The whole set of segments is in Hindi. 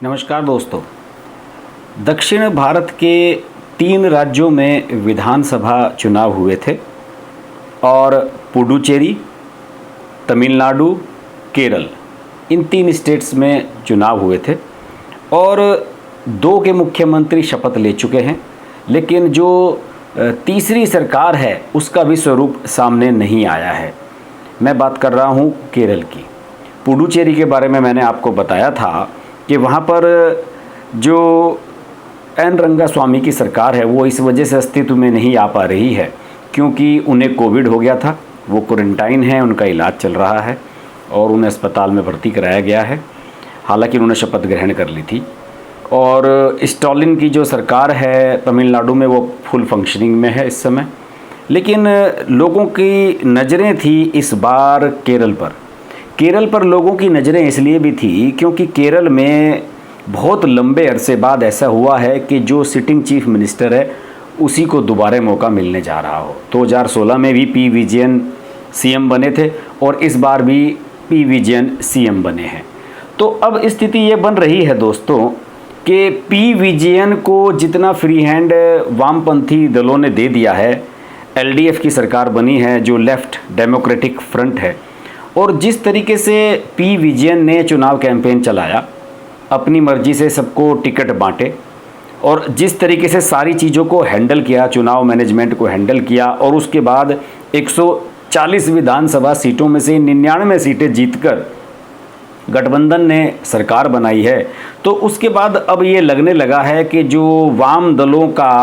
नमस्कार दोस्तों। दक्षिण भारत के 3 राज्यों में विधानसभा चुनाव हुए थे और पुडुचेरी, तमिलनाडु, केरल, इन 3 स्टेट्स में चुनाव हुए थे और 2 के मुख्यमंत्री शपथ ले चुके हैं। लेकिन जो तीसरी सरकार है उसका भी स्वरूप सामने नहीं आया है। मैं बात कर रहा हूँ केरल की। पुडुचेरी के बारे में मैंने आपको बताया था कि वहाँ पर जो एन रंगास्वामी की सरकार है वो इस वजह से अस्तित्व में नहीं आ पा रही है क्योंकि उन्हें कोविड हो गया था। वो क्वारंटाइन है, उनका इलाज चल रहा है और उन्हें अस्पताल में भर्ती कराया गया है। हालांकि उन्होंने शपथ ग्रहण कर ली थी। और स्टालिन की जो सरकार है तमिलनाडु में वो फुल फंक्शनिंग में है इस समय। लेकिन लोगों की नज़रें थी इस बार केरल पर लोगों की नज़रें इसलिए भी थी क्योंकि केरल में बहुत लंबे अरसे बाद ऐसा हुआ है कि जो सिटिंग चीफ मिनिस्टर है उसी को दोबारा मौका मिलने जा रहा हो। 2016 में भी पी विजयन सीएम बने थे और इस बार भी पी विजयन सीएम बने हैं। तो अब स्थिति ये बन रही है दोस्तों कि पी विजयन को जितना फ्री हैंड वामपंथी दलों ने दे दिया है, एलडीएफ की सरकार बनी है जो लेफ्ट डेमोक्रेटिक फ्रंट है, और जिस तरीके से पी विजयन ने चुनाव कैंपेन चलाया, अपनी मर्जी से सबको टिकट बांटे और जिस तरीके से सारी चीज़ों को हैंडल किया, चुनाव मैनेजमेंट को हैंडल किया और उसके बाद 140 विधानसभा सीटों में से 99 सीटें जीतकर गठबंधन ने सरकार बनाई है, तो उसके बाद अब ये लगने लगा है कि जो वाम दलों का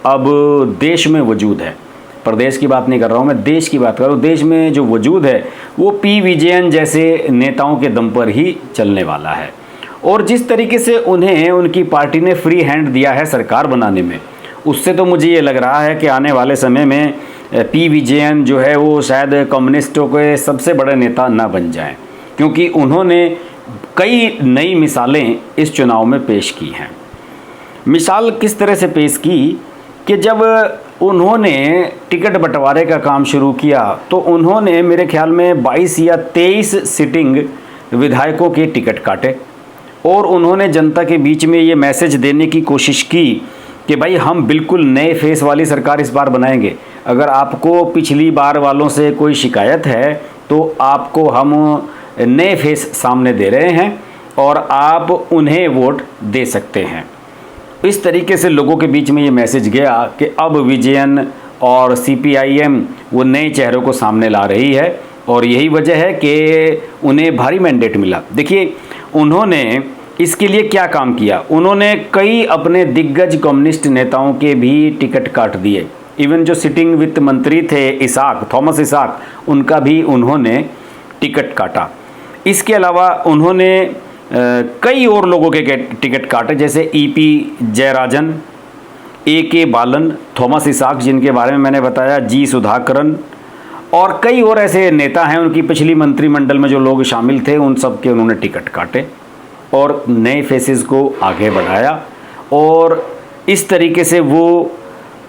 अब देश में वजूद है, प्रदेश की बात नहीं कर रहा हूँ मैं, देश की बात कर रहा हूँ, देश में जो वजूद है वो पी विजयन जैसे नेताओं के दम पर ही चलने वाला है। और जिस तरीके से उन्हें उनकी पार्टी ने फ्री हैंड दिया है सरकार बनाने में, उससे तो मुझे ये लग रहा है कि आने वाले समय में पी विजयन जो है वो शायद कम्युनिस्टों के सबसे बड़े नेता ना बन जाएं, क्योंकि उन्होंने कई नई मिसालें इस चुनाव में पेश की हैं। मिसाल किस तरह से पेश की कि जब उन्होंने टिकट बंटवारे का काम शुरू किया तो उन्होंने मेरे ख्याल में 22 या 23 सिटिंग विधायकों के टिकट काटे और उन्होंने जनता के बीच में ये मैसेज देने की कोशिश की कि भाई हम बिल्कुल नए फेस वाली सरकार इस बार बनाएंगे। अगर आपको पिछली बार वालों से कोई शिकायत है तो आपको हम नए फेस सामने दे रहे हैं और आप उन्हें वोट दे सकते हैं। इस तरीके से लोगों के बीच में ये मैसेज गया कि अब विजयन और सीपीआईएम वो नए चेहरों को सामने ला रही है और यही वजह है कि उन्हें भारी मैंडेट मिला। देखिए उन्होंने इसके लिए क्या काम किया, उन्होंने कई अपने दिग्गज कम्युनिस्ट नेताओं के भी टिकट काट दिए। इवन जो सिटिंग वित्त मंत्री थे थॉमस इसाक, उनका भी उन्होंने टिकट काटा। इसके अलावा उन्होंने कई और लोगों के टिकट काटे, जैसे ईपी जयराजन, ए.के. बालन, थॉमस इसाक जिनके बारे में मैंने बताया, जी सुधाकरन और कई और ऐसे नेता हैं उनकी पिछली मंत्रिमंडल में जो लोग शामिल थे, उन सब के उन्होंने टिकट काटे और नए फेसेस को आगे बढ़ाया और इस तरीके से वो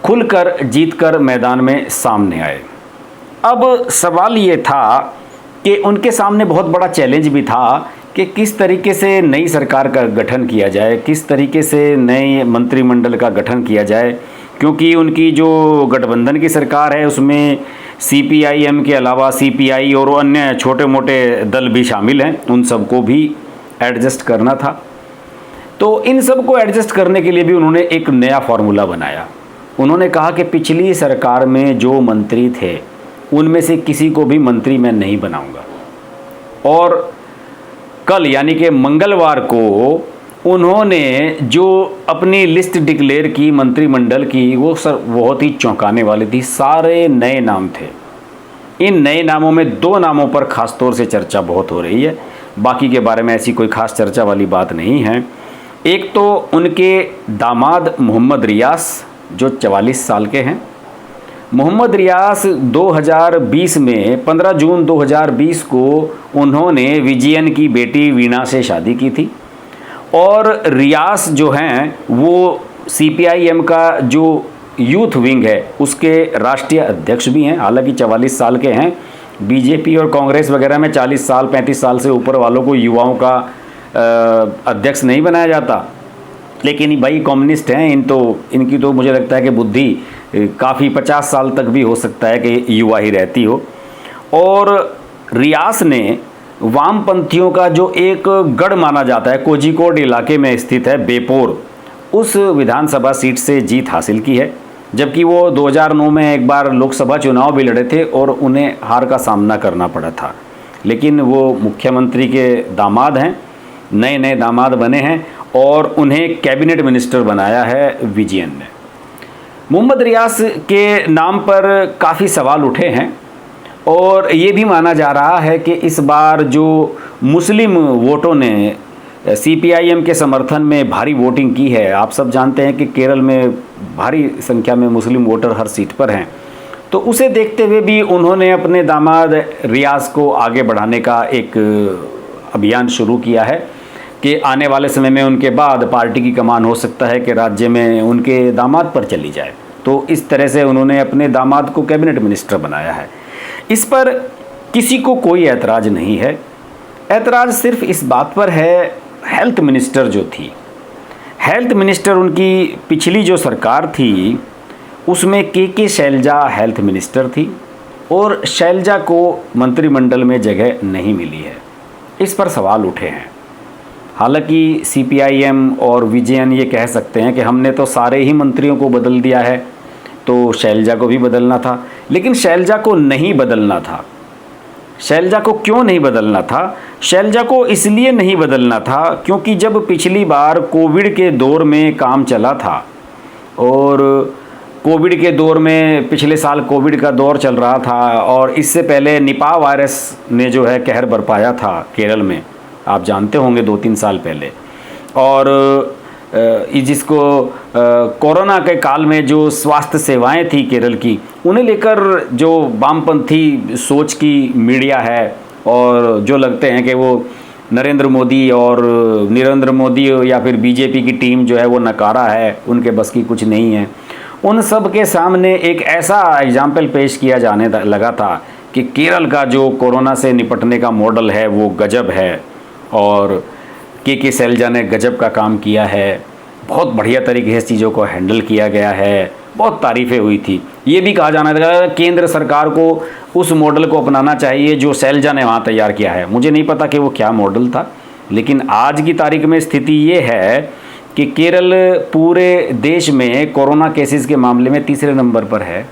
खुलकर जीतकर मैदान में सामने आए। अब सवाल ये था कि उनके सामने बहुत बड़ा चैलेंज भी था कि किस तरीके से नई सरकार का गठन किया जाए, किस तरीके से नए मंत्रिमंडल का गठन किया जाए, क्योंकि उनकी जो गठबंधन की सरकार है उसमें सीपीआईएम के अलावा सीपीआई और अन्य छोटे मोटे दल भी शामिल हैं, उन सबको भी एडजस्ट करना था। तो इन सब को एडजस्ट करने के लिए भी उन्होंने एक नया फार्मूला बनाया। उन्होंने कहा कि पिछली सरकार में जो मंत्री थे उनमें से किसी को भी मंत्री मैं नहीं बनाऊंगा, और कल यानी कि मंगलवार को उन्होंने जो अपनी लिस्ट डिक्लेयर की मंत्रिमंडल की, वो बहुत ही चौंकाने वाली थी। सारे नए नाम थे। इन नए नामों में 2 नामों पर ख़ास तौर से चर्चा बहुत हो रही है, बाकी के बारे में ऐसी कोई ख़ास चर्चा वाली बात नहीं है। एक तो उनके दामाद मोहम्मद रियास जो 44 साल के हैं। मोहम्मद रियास 2020 में 15 जून 2020 को उन्होंने विजयन की बेटी वीणा से शादी की थी और रियास जो हैं वो सीपीआईएम का जो यूथ विंग है उसके राष्ट्रीय अध्यक्ष भी हैं। हालांकि 44 साल के हैं। बीजेपी और कांग्रेस वगैरह में 40 साल 35 साल से ऊपर वालों को युवाओं का अध्यक्ष नहीं बनाया जाता। लेकिन भाई कम्युनिस्ट हैं, इनकी तो मुझे लगता है कि बुद्धि काफ़ी 50 साल तक भी हो सकता है कि युवा ही रहती हो। और रियास ने वामपंथियों का जो एक गढ़ माना जाता है, कोझिकोड इलाके में स्थित है बेपोर, उस विधानसभा सीट से जीत हासिल की है। जबकि वो 2009 में एक बार लोकसभा चुनाव भी लड़े थे और उन्हें हार का सामना करना पड़ा था। लेकिन वो मुख्यमंत्री के दामाद हैं, नए नए दामाद बने हैं और उन्हें कैबिनेट मिनिस्टर बनाया है विजयन ने। मोहम्मद रियास के नाम पर काफ़ी सवाल उठे हैं और ये भी माना जा रहा है कि इस बार जो मुस्लिम वोटों ने सीपीआईएम के समर्थन में भारी वोटिंग की है, आप सब जानते हैं कि केरल में भारी संख्या में मुस्लिम वोटर हर सीट पर हैं, तो उसे देखते हुए भी उन्होंने अपने दामाद रियास को आगे बढ़ाने का एक अभियान शुरू किया है कि आने वाले समय में उनके बाद पार्टी की कमान हो सकता है कि राज्य में उनके दामाद पर चली जाए। तो इस तरह से उन्होंने अपने दामाद को कैबिनेट मिनिस्टर बनाया है। इस पर किसी को कोई ऐतराज़ नहीं है। ऐतराज़ सिर्फ इस बात पर है, हेल्थ मिनिस्टर जो थी, हेल्थ मिनिस्टर उनकी पिछली जो सरकार थी उसमें के शैलजा हेल्थ मिनिस्टर थी और शैलजा को मंत्रिमंडल में जगह नहीं मिली है। इस पर सवाल उठे हैं। हालांकि सीपीआईएम और विजयन ये कह सकते हैं कि हमने तो सारे ही मंत्रियों को बदल दिया है, तो शैलजा को भी बदलना था। लेकिन शैलजा को नहीं बदलना था। शैलजा को क्यों नहीं बदलना था? शैलजा को इसलिए नहीं बदलना था क्योंकि जब पिछली बार कोविड के दौर में काम चला था और कोविड के दौर में पिछले साल कोविड का दौर चल रहा था और इससे पहले निपाह वायरस ने जो है कहर बरपाया था केरल में, आप जानते होंगे 2-3 साल पहले। और जिसको कोरोना के काल में जो स्वास्थ्य सेवाएं थी केरल की, उन्हें लेकर जो वामपंथी सोच की मीडिया है और जो लगते हैं कि वो नरेंद्र मोदी या फिर बीजेपी की टीम जो है वो नकारा है, उनके बस की कुछ नहीं है, उन सब के सामने एक ऐसा एग्जाम्पल पेश किया जाने लगा था कि केरल का जो कोरोना से निपटने का मॉडल है वो गजब है और के शैलजा ने गजब का काम किया है, बहुत बढ़िया तरीके से चीज़ों को हैंडल किया गया है, बहुत तारीफ़ें हुई थी। ये भी कहा जाना लगा केंद्र सरकार को उस मॉडल को अपनाना चाहिए जो शैलजा ने वहाँ तैयार किया है। मुझे नहीं पता कि वो क्या मॉडल था, लेकिन आज की तारीख में स्थिति ये है कि केरल पूरे देश में कोरोना केसेस के मामले में तीसरे नंबर पर है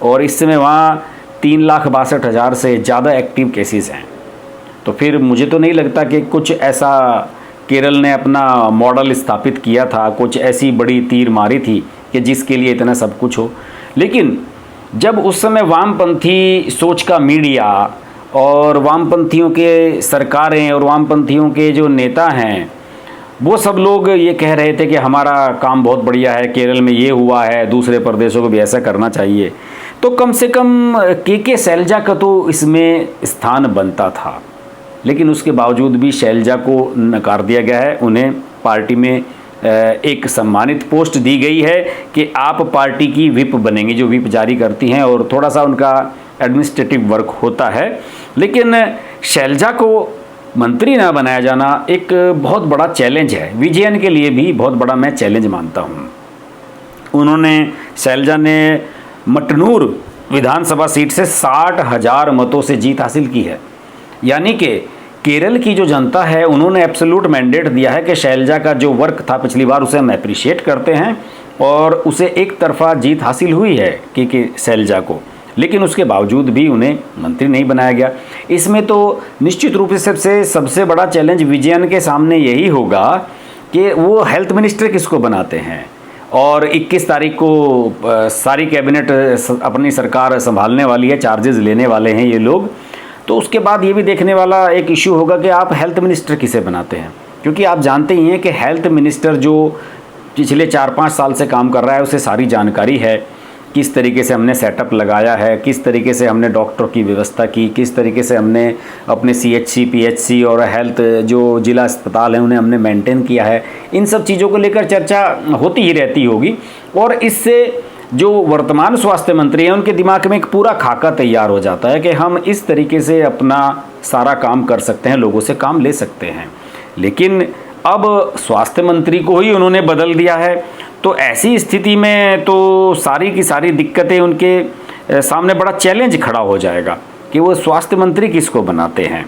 और इस समय वहाँ 3,62,000 से ज़्यादा एक्टिव केसेस हैं। तो फिर मुझे तो नहीं लगता कि कुछ ऐसा केरल ने अपना मॉडल स्थापित किया था, कुछ ऐसी बड़ी तीर मारी थी कि जिसके लिए इतना सब कुछ हो। लेकिन जब उस समय वामपंथी सोच का मीडिया और वामपंथियों के सरकारें और वामपंथियों के जो नेता हैं वो सब लोग ये कह रहे थे कि हमारा काम बहुत बढ़िया है, केरल में ये हुआ है, दूसरे प्रदेशों को भी ऐसा करना चाहिए, तो कम से कम के शैलजा का तो इसमें स्थान बनता था। लेकिन उसके बावजूद भी शैलजा को नकार दिया गया है। उन्हें पार्टी में एक सम्मानित पोस्ट दी गई है कि आप पार्टी की विप बनेंगे, जो विप जारी करती हैं, और थोड़ा सा उनका एडमिनिस्ट्रेटिव वर्क होता है। लेकिन शैलजा को मंत्री ना बनाया जाना एक बहुत बड़ा चैलेंज है, विजयन के लिए भी बहुत बड़ा मैं चैलेंज मानता हूँ। शैलजा ने मटनूर विधानसभा सीट से 60,000 मतों से जीत हासिल की है। यानी कि केरल की जो जनता है उन्होंने एब्सोल्यूट मैंडेट दिया है कि शैलजा का जो वर्क था पिछली बार उसे हम अप्रिशिएट करते हैं और उसे एक तरफा जीत हासिल हुई है के शैलजा को, लेकिन उसके बावजूद भी उन्हें मंत्री नहीं बनाया गया। इसमें तो निश्चित रूप से सबसे बड़ा चैलेंज विजयन के सामने यही होगा कि वो हेल्थ मिनिस्टर किसको बनाते हैं। और 21 तारीख को सारी कैबिनेट अपनी सरकार संभालने वाली है, चार्जेस लेने वाले हैं ये लोग। तो उसके बाद ये भी देखने वाला एक इशू होगा कि आप हेल्थ मिनिस्टर किसे बनाते हैं, क्योंकि आप जानते ही हैं कि हेल्थ मिनिस्टर जो पिछले 4-5 साल से काम कर रहा है उसे सारी जानकारी है, किस तरीके से हमने सेटअप लगाया है, किस तरीके से हमने डॉक्टर की व्यवस्था की, किस तरीके से हमने अपने CHC PHC और हेल्थ जो जिला अस्पताल हैं उन्हें हमने मेंटेन किया है। इन सब चीज़ों को लेकर चर्चा होती ही रहती होगी और इससे जो वर्तमान स्वास्थ्य मंत्री हैं उनके दिमाग में एक पूरा खाका तैयार हो जाता है कि हम इस तरीके से अपना सारा काम कर सकते हैं, लोगों से काम ले सकते हैं। लेकिन अब स्वास्थ्य मंत्री को ही उन्होंने बदल दिया है। तो ऐसी स्थिति में तो सारी की सारी दिक्कतें उनके सामने बड़ा चैलेंज खड़ा हो जाएगा कि वो स्वास्थ्य मंत्री किसको बनाते हैं।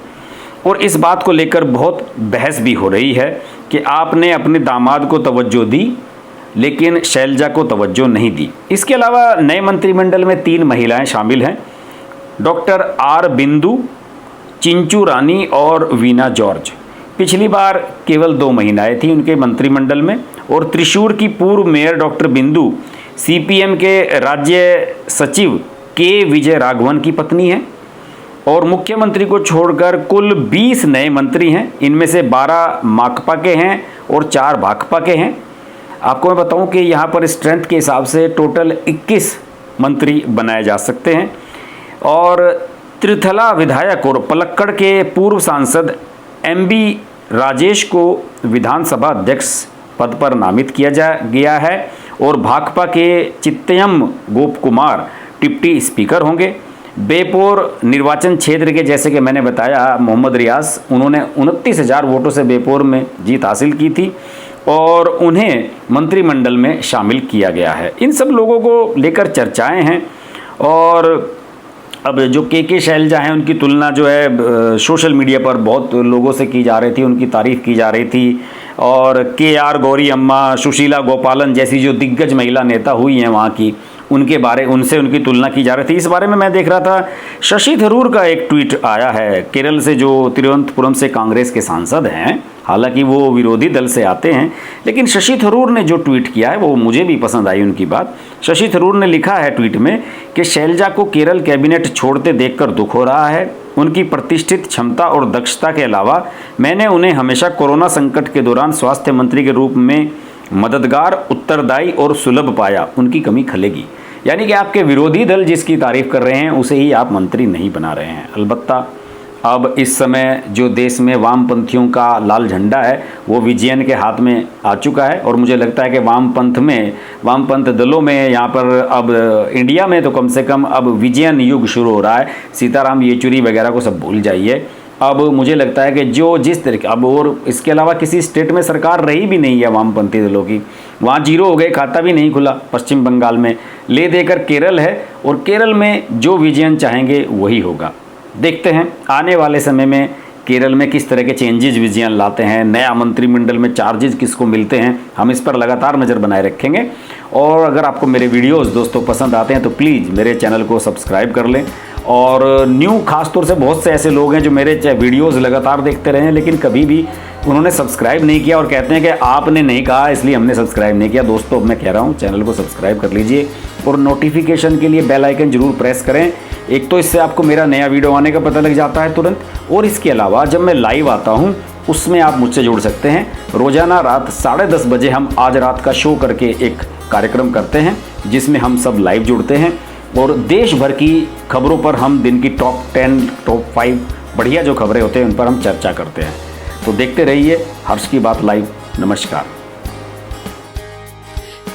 और इस बात को लेकर बहुत बहस भी हो रही है कि आपने अपने दामाद को तवज्जो दी लेकिन शैलजा को तवज्जो नहीं दी। इसके अलावा नए मंत्रिमंडल में 3 महिलाएं शामिल हैं, डॉक्टर आर बिंदु, चिंचू रानी और वीना जॉर्ज। पिछली बार केवल 2 महिलाएं थी उनके मंत्रिमंडल में। और त्रिशूर की पूर्व मेयर डॉक्टर बिंदु सीपीएम के राज्य सचिव के विजय राघवन की पत्नी है। और मुख्यमंत्री को छोड़कर कुल 20 नए मंत्री हैं, इनमें से 12 माकपा के हैं और 4 भाकपा के हैं। आपको मैं बताऊं कि यहाँ पर स्ट्रेंथ के हिसाब से टोटल 21 मंत्री बनाए जा सकते हैं। और त्रिथला विधायक और पलक्कड़ के पूर्व सांसद एमबी राजेश को विधानसभा अध्यक्ष पद पर नामित किया गया है। और भाकपा के चित्तयम गोप कुमार डिप्टी स्पीकर होंगे। बेपोर निर्वाचन क्षेत्र के, जैसे कि मैंने बताया, मोहम्मद रियाज, उन्होंने 29,000 वोटों से बेपोर में जीत हासिल की थी और उन्हें मंत्रिमंडल में शामिल किया गया है। इन सब लोगों को लेकर चर्चाएं हैं। और अब जो के शैलजा हैं उनकी तुलना जो है सोशल मीडिया पर बहुत लोगों से की जा रही थी, उनकी तारीफ़ की जा रही थी। और KR गौरी अम्मा, सुशीला गोपालन जैसी जो दिग्गज महिला नेता हुई हैं वहाँ की, उनसे उनकी तुलना की जा रही थी। इस बारे में मैं देख रहा था, शशि थरूर का एक ट्वीट आया है केरल से, जो तिरुवनंतपुरम से कांग्रेस के सांसद हैं। हालांकि वो विरोधी दल से आते हैं, लेकिन शशि थरूर ने जो ट्वीट किया है वो मुझे भी पसंद आई उनकी बात। शशि थरूर ने लिखा है ट्वीट में कि शैलजा को केरल कैबिनेट छोड़ते देखकर दुख हो रहा है। उनकी प्रतिष्ठित क्षमता और दक्षता के अलावा मैंने उन्हें हमेशा कोरोना संकट के दौरान स्वास्थ्य मंत्री के रूप में मददगार, उत्तरदायी और सुलभ पाया। उनकी कमी खलेगी। यानी कि आपके विरोधी दल जिसकी तारीफ कर रहे हैं उसे ही आप मंत्री नहीं बना रहे हैं। अलबत्ता अब इस समय जो देश में वामपंथियों का लाल झंडा है वो विजयन के हाथ में आ चुका है। और मुझे लगता है कि वामपंथ दलों में यहाँ पर अब इंडिया में तो कम से कम अब विजयन युग शुरू हो रहा है। सीताराम येचुरी वगैरह को सब भूल जाइए। अब मुझे लगता है कि जो जिस तरीके अब, और इसके अलावा किसी स्टेट में सरकार रही भी नहीं है वामपंथी दलों की, वहाँ 0 हो गए, खाता भी नहीं खुला। पश्चिम बंगाल में ले देकर केरल है और केरल में जो विजयन चाहेंगे वही होगा। देखते हैं आने वाले समय में केरल में किस तरह के चेंजेस विजयन लाते हैं, नया मंत्रिमंडल में चार्जेस किसको मिलते हैं। हम इस पर लगातार नज़र बनाए रखेंगे। और अगर आपको मेरे वीडियोस दोस्तों पसंद आते हैं तो प्लीज़ मेरे चैनल को सब्सक्राइब कर लें। और खास तौर से बहुत से ऐसे लोग हैं जो मेरे वीडियोस लगातार देखते रहे हैं लेकिन कभी भी उन्होंने सब्सक्राइब नहीं किया और कहते हैं कि आपने नहीं कहा इसलिए हमने सब्सक्राइब नहीं किया। दोस्तों अब मैं कह रहा हूँ चैनल को सब्सक्राइब कर लीजिए और नोटिफिकेशन के लिए बेल आइकन जरूर प्रेस करें। एक तो इससे आपको मेरा नया वीडियो आने का पता लग जाता है तुरंत, और इसके अलावा जब मैं लाइव आता हूँ उसमें आप मुझसे जुड़ सकते हैं। रोज़ाना रात 10:30 बजे हम आज रात का शो करके एक कार्यक्रम करते हैं जिसमें हम सब लाइव जुड़ते हैं और देश भर की खबरों पर हम दिन की टॉप 10, टॉप 5 बढ़िया जो खबरें होते हैं उन पर हम चर्चा करते हैं। तो देखते रहिए हर्ष की बात लाइव। नमस्कार।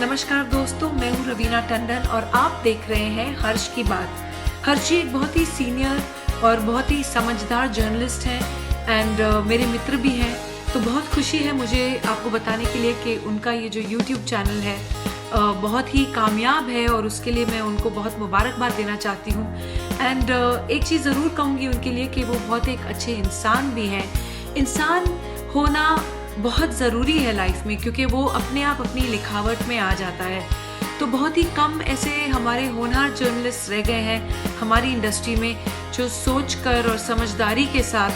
नमस्कार दोस्तों, मैं हूँ रवीना टंडन और आप देख रहे हैं हर्ष की बात। हर्ष जी एक बहुत ही सीनियर और बहुत ही समझदार जर्नलिस्ट हैं एंड मेरे मित्र भी हैं। तो बहुत खुशी है मुझे आपको बताने के लिए कि उनका ये जो YouTube चैनल है बहुत ही कामयाब है और उसके लिए मैं उनको बहुत मुबारकबाद देना चाहती हूँ। एंड एक चीज़ ज़रूर कहूँगी उनके लिए कि वो बहुत एक अच्छे इंसान भी हैं। इंसान होना बहुत ज़रूरी है लाइफ में, क्योंकि वो अपने आप अपनी लिखावट में आ जाता है। तो बहुत ही कम ऐसे हमारे होनहार जर्नलिस्ट रह गए हैं हमारी इंडस्ट्री में जो सोचकर और समझदारी के साथ,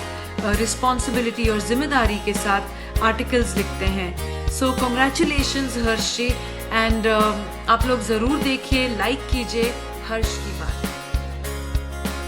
रिस्पॉन्सिबिलिटी और जिम्मेदारी के साथ आर्टिकल्स लिखते हैं। सो कॉन्ग्रेचुलेशंस हर्ष जी। एंड आप लोग ज़रूर देखिए, लाइक कीजिए हर्ष की बात।